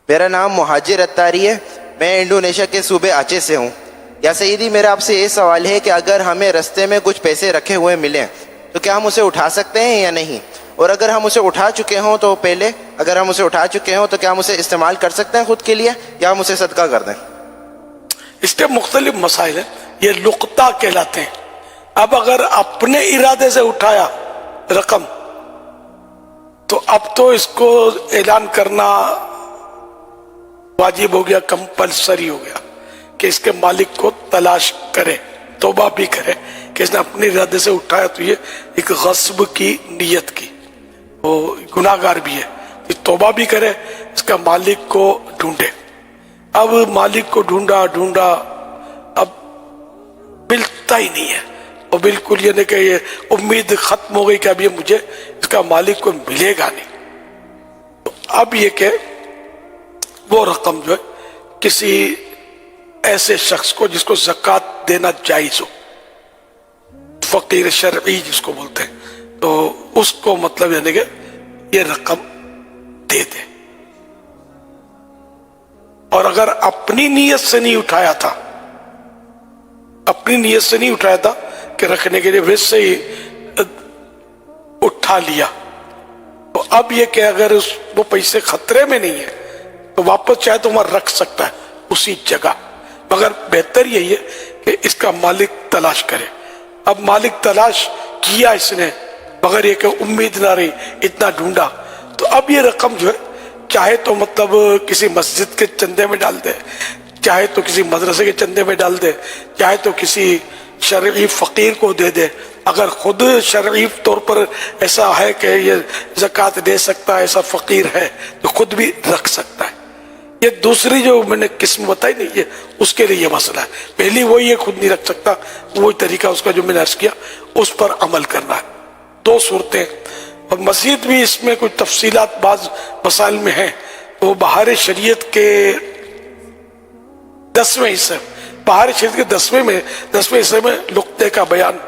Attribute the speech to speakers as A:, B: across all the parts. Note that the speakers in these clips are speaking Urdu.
A: میرا نام مہاجر اتاری ہے، میں انڈونیشیا کے صوبے آچے سے ہوں۔ یا سیدی، میرا آپ سے یہ سوال ہے کہ اگر ہمیں رستے میں کچھ پیسے رکھے ہوئے ملیں تو کیا ہم اسے اٹھا سکتے ہیں یا نہیں؟ اور اگر ہم اسے اٹھا چکے ہوں تو کیا ہم اسے استعمال کر سکتے ہیں خود کے لیے، یا ہم اسے صدقہ کر دیں؟
B: اس کے مختلف مسائل ہیں، یہ لقطہ کہلاتے ہیں۔ اب اگر اپنے ارادے سے اٹھایا رقم تو اب تو اس کو اعلان کرنا واجب ہو گیا، کمپلسری ہو گیا کہ اس کے مالک کو تلاش کرے، توبہ بھی کرے کہ اس نے اپنے ارادے سے اٹھایا تو یہ ایک غصب کی نیت کی، وہ گناہ گار بھی ہے، یہ توبہ بھی کرے، اس کا مالک کو ڈھونڈے۔ اب مالک کو ڈھونڈا اب ملتا ہی نہیں ہے، اور بالکل یہ نہیں کہ یہ امید ختم ہو گئی کہ اب یہ مجھے اس کا مالک کو ملے گا نہیں۔ تو اب یہ کہ وہ رقم جو ہے کسی ایسے شخص کو جس کو زکوٰۃ دینا جائز ہو، فقیر شرعی جس کو بولتے ہیں، تو اس کو مطلب یعنی کہ یہ رقم دے دے۔ اور اگر اپنی نیت سے نہیں اٹھایا تھا کہ رکھنے کے لیے، ویسے ہی اٹھا لیا، تو اب یہ کہ اگر وہ پیسے خطرے میں نہیں ہے تو واپس چاہے تو وہاں رکھ سکتا ہے اسی جگہ، مگر بہتر یہی ہے کہ اس کا مالک تلاش کرے۔ اب مالک تلاش کیا اس نے، مگر یہ کہ امید نہ رہی، اتنا ڈھونڈا، تو اب یہ رقم جو ہے چاہے تو مطلب کسی مسجد کے چندے میں ڈال دے، چاہے تو کسی مدرسے کے چندے میں ڈال دے، چاہے تو کسی شرعی فقیر کو دے دے۔ اگر خود شرعی طور پر ایسا ہے کہ یہ زکوٰۃ دے سکتا ہے، ایسا فقیر ہے تو خود بھی رکھ سکتا ہے۔ یہ دوسری جو میں نے قسم بتائی نہیں، یہ اس کے لیے یہ مسئلہ ہے۔ پہلی وہی ہے خود نہیں رکھ سکتا، وہی طریقہ اس کا جو میں نے عرض کیا، اس پر عمل کرنا ہے۔ دو صورتیں، اور مزید بھی اس میں کچھ تفصیلات بعض مسائل میں ہیں، وہ بہار شریعت کے 10ویں حصے، بہار شریعت کے 10ویں حصے میں لقطے کا بیان،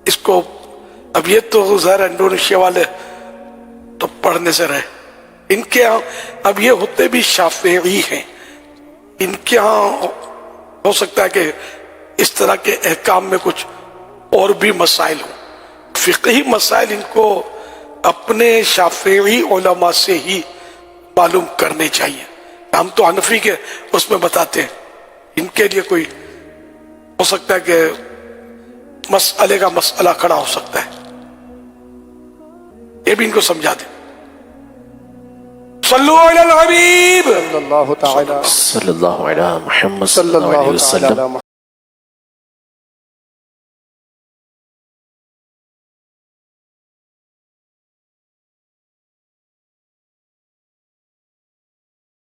B: اس کو اب یہ تو ظاہر انڈونیشیا والے تو پڑھنے سے رہے، ان کے ہاں اب یہ ہوتے بھی شافعی ہیں، ان کے ہاں ہو سکتا ہے کہ اس طرح کے احکام میں کچھ اور بھی مسائل ہوں، فقہی مسائل ان کو اپنے شافعی علماء سے ہی معلوم کرنے چاہیے۔ ہم تو حنفی کے اس میں بتاتے ہیں، ان کے لیے کوئی ہو سکتا ہے کہ مسئلے کا مسئلہ کھڑا ہو سکتا ہے، یہ بھی ان کو سمجھا دیں۔ صلو علی الحبیب
C: صلی اللہ تعالی
D: صلی اللہ علیہ محمد
C: صلی اللہ
D: علیہ
C: تعالی
D: وسلم۔